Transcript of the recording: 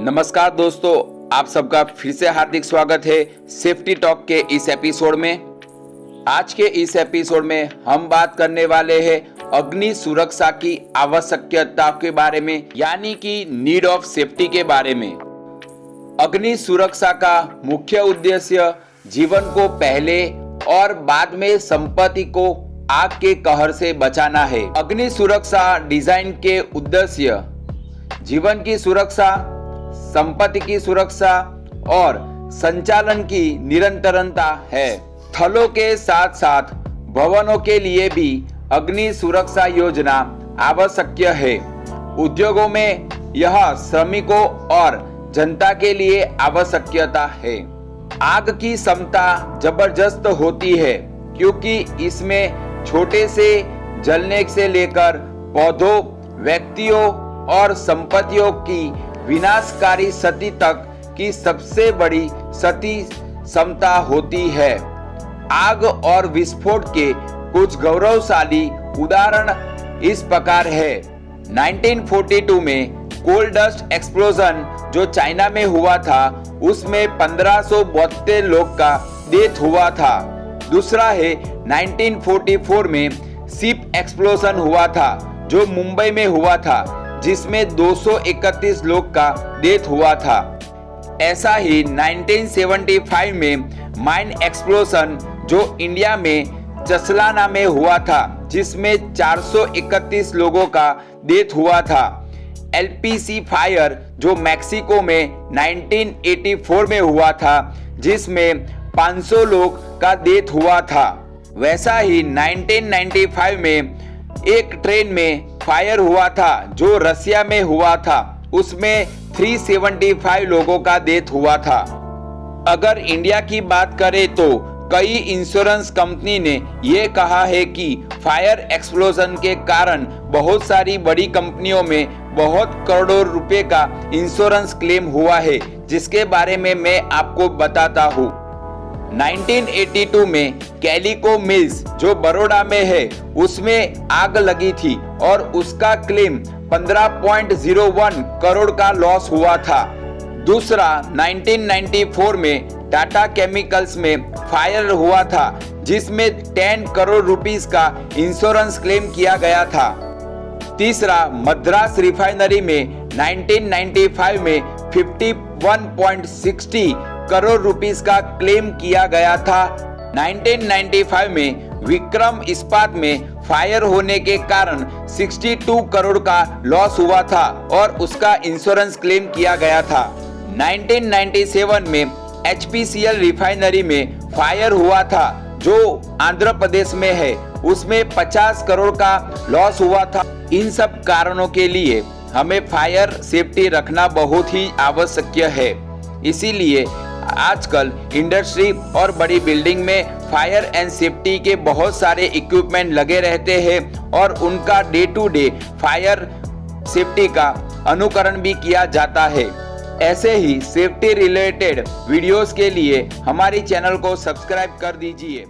नमस्कार दोस्तों, आप सबका फिर से हार्दिक स्वागत है सेफ्टी टॉक के इस एपिसोड में। आज के इस एपिसोड में हम बात करने वाले हैं अग्नि सुरक्षा की आवश्यकता के बारे में, यानी कि नीड ऑफ सेफ्टी के बारे में। अग्नि सुरक्षा का मुख्य उद्देश्य जीवन को पहले और बाद में संपत्ति को आग के कहर से बचाना है। अग्नि सुरक्षा डिजाइन के उद्देश्य जीवन की सुरक्षा, संपत्ति की सुरक्षा और संचालन की निरंतरता है। स्थलों के साथ साथ भवनों के लिए भी अग्नि सुरक्षा योजना आवश्यक है। उद्योगों में यह श्रमिकों और जनता के लिए आवश्यकता है। आग की क्षमता जबरदस्त होती है क्योंकि इसमें छोटे से जलने से लेकर पौधों, व्यक्तियों और संपत्तियों की विनाशकारी क्षति तक की सबसे बड़ी क्षति क्षमता होती है। आग और विस्फोट के कुछ गौरवशाली उदाहरण इस प्रकार है। 1942 में कोल डस्ट एक्सप्लोजन जो चाइना में हुआ था, उसमें 1572 लोग का डेथ हुआ था। दूसरा है 1944 में शिप एक्सप्लोजन हुआ था जो मुंबई में हुआ था, जिसमें 231 लोग का डेथ हुआ था। ऐसा ही 1975 में माइन एक्सप्लोजन जो इंडिया में चसलाना में हुआ था, जिसमें 431 लोगों का डेथ हुआ था। एलपीसी फायर जो मैक्सिको में 1984 में हुआ था, जिसमें 500 लोग का डेथ हुआ था। वैसा ही 1995 में एक ट्रेन में फायर हुआ था जो रसिया में हुआ था, उसमें 375 लोगों का डेथ हुआ था। अगर इंडिया की बात करें तो कई इंश्योरेंस कंपनी ने ये कहा है कि फायर एक्सप्लोजन के कारण बहुत सारी बड़ी कंपनियों में बहुत करोड़ों रुपए का इंश्योरेंस क्लेम हुआ है, जिसके बारे में मैं आपको बताता हूँ। 1982 में कैलिको मिल्स जो बड़ौदा में है, उसमें आग लगी थी और उसका क्लेम 15.01 करोड़ का लॉस हुआ था। दूसरा 1994 में टाटा केमिकल्स में फायर हुआ था, जिसमें 10 करोड़ रुपीस का इंश्योरेंस क्लेम किया गया था। तीसरा मद्रास रिफाइनरी में 1995 में 51.60 करोड़ रुपीस का क्लेम किया गया था। 1995 में विक्रम इस्पात में फायर होने के कारण 62 करोड़ का लॉस हुआ था और उसका इंश्योरेंस क्लेम किया गया था। 1997 में HPCL रिफाइनरी में फायर हुआ था जो आंध्र प्रदेश में है, उसमें 50 करोड़ का लॉस हुआ था। इन सब कारणों के लिए हमें फायर सेफ्टी रखना बहुत ही आवश्यक है। इसीलिए आजकल इंडस्ट्री और बड़ी बिल्डिंग में फायर एंड सेफ्टी के बहुत सारे इक्विपमेंट लगे रहते हैं और उनका day to day fire safety का अनुकरण भी किया जाता है। ऐसे ही सेफ्टी रिलेटेड वीडियोस के लिए हमारी चैनल को सब्सक्राइब कर दीजिए।